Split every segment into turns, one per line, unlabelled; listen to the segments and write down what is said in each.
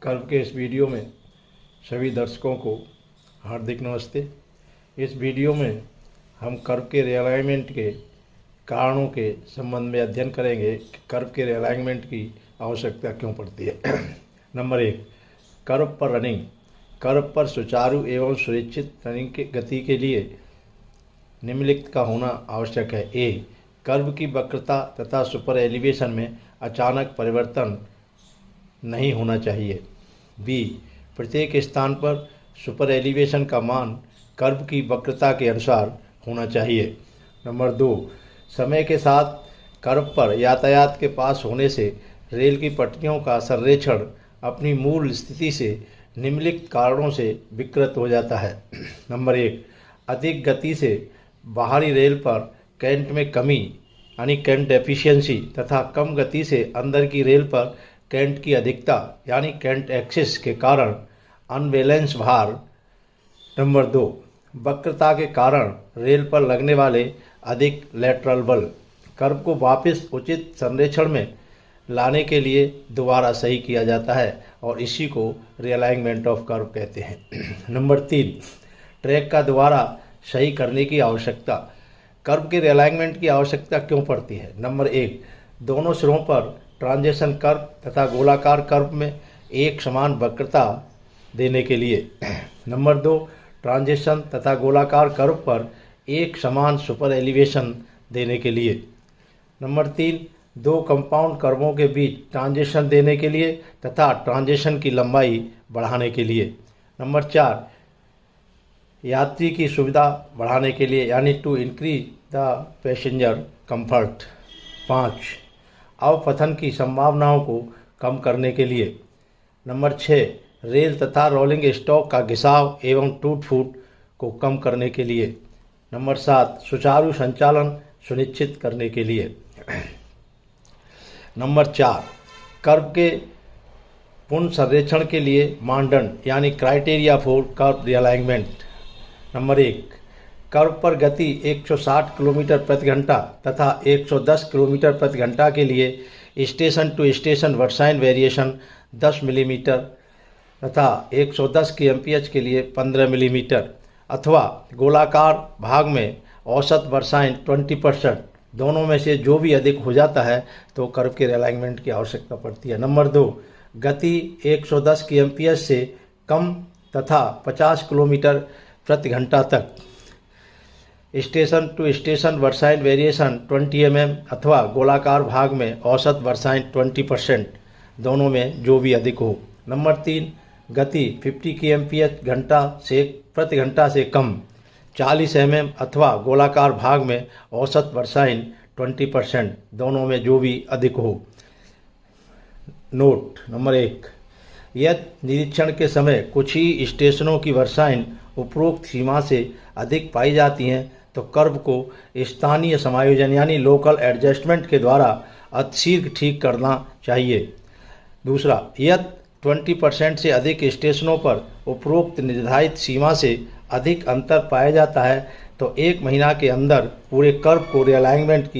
Curve के इस video में सभी दर्शकों को हार्दिक नमस्ते। इस वीडियो में हम कर्व के रीअलाइनमेंट के कारणों के संबंध में अध्ययन करेंगे कि कर्व के रीअलाइनमेंट की आवश्यकता क्यों पड़ती है। नंबर 1, कर्व पर रनिंग। कर्व पर सुचारू एवं सुनिश्चित रनिंग की गति के लिए निम्नलिखित का होना आवश्यक है। ए, कर्व की वक्रता तथा सुपर एलिवेशन में अचानक परिवर्तन नहीं होना चाहिए। बी, प्रत्येक स्थान पर सुपर एलिवेशन का मान कर्व की वक्रता के अनुसार होना चाहिए। नंबर 2, समय के साथ कर्व पर यातायात के पास होने से रेल की पटरियों का संरेखण अपनी मूल स्थिति से निम्नलिखित कारणों से विकृत हो जाता है। नंबर 1, अधिक गति से बाहरी रेल पर करंट में कमी यानी करंट एफिशिएंसी तथा कम गति से अंदर की रेल पर करंट की अधिकता यानी करंट एक्सिस के कारण अनबैलेंस भार। नंबर 2, वक्रता के कारण रेल पर लगने वाले अधिक लेटरल बल। कर्व को वापस उचित संरेखण में लाने के लिए दोबारा सही किया जाता है और इसी को रीअलाइनमेंट ऑफ कर्व कहते हैं। नंबर 3, ट्रैक का दोबारा सही करने की आवश्यकता। कर्व के रीअलाइनमेंट की आवश्यकता क्यों पड़ती है। नंबर 1, दोनों सिरों पर ट्रांजिशन कर्व तथा गोलाकार कर्व में एक समान वक्रता देने के लिए। नंबर 2, ट्रांजिशन तथा गोलाकार कर्व पर एक समान सुपर एलिवेशन देने के लिए। नंबर 3, दो कंपाउंड कर्वों के बीच ट्रांजिशन देने के लिए तथा ट्रांजिशन की लंबाई बढ़ाने के लिए। नंबर 4, यात्री की सुविधा बढ़ाने के लिए यानी to increase the passenger comfort. 5, अवपतन की संभावनाओं को कम करने के लिए। नंबर 6, रेल तथा रोलिंग स्टॉक का घिसाव एवं टूट फूट को कम करने के लिए। नंबर 7, सुचारू संचालन सुनिश्चित करने के लिए। नंबर 4, कर्व के पुनः संरेखण के लिए मानदंड यानी criteria for curve realignment. Number 1, curve पर गति 160 किलोमीटर प्रति घंटा तथा 110 किलोमीटर प्रति घंटा के लिए station to station versine variation 10 millimetre तथा 110 kmph के लिए 15 मिलीमीटर अथवा गोलाकार भाग में औसत वर्साइन 20%, दोनों में से जो भी अधिक हो जाता है तो कर्व के रीअलाइनमेंट की आवश्यकता पड़ती है। नंबर 2, गति 110 kmph से कम तथा 50 किलोमीटर प्रति घंटा तक। Station to station versine variation 20 mm अथवा गोलाकार भाग में औसत वर्साइन 20%, दोनों में जो भी अधिक हो। नंबर 3, गति 50 kmph प्रति घंटा से कम, 40 mm अथवा गोलाकार भाग में औसत वर्साइन 20%, दोनों में जो भी अधिक हो। नोट नंबर 1, यदि निरीक्षण के समय कुछ ही स्टेशनों की वर्साइन उपरोक्त सीमा से अधिक पाई जाती हैं तो कर्व को स्थानीय समायोजन यानी लोकल एडजस्टमेंट के द्वारा अतिशीघ्र ठीक करना चाहिए। दूसरा, यदि 20% से अधिक स्टेशनों पर उपरोक्त निर्धारित सीमा से अधिक अंतर पाया जाता है तो 1 महीना के अंदर पूरे कर्व को रीअलाइनमेंट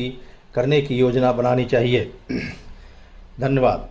करने की योजना बनानी चाहिए। धन्यवाद।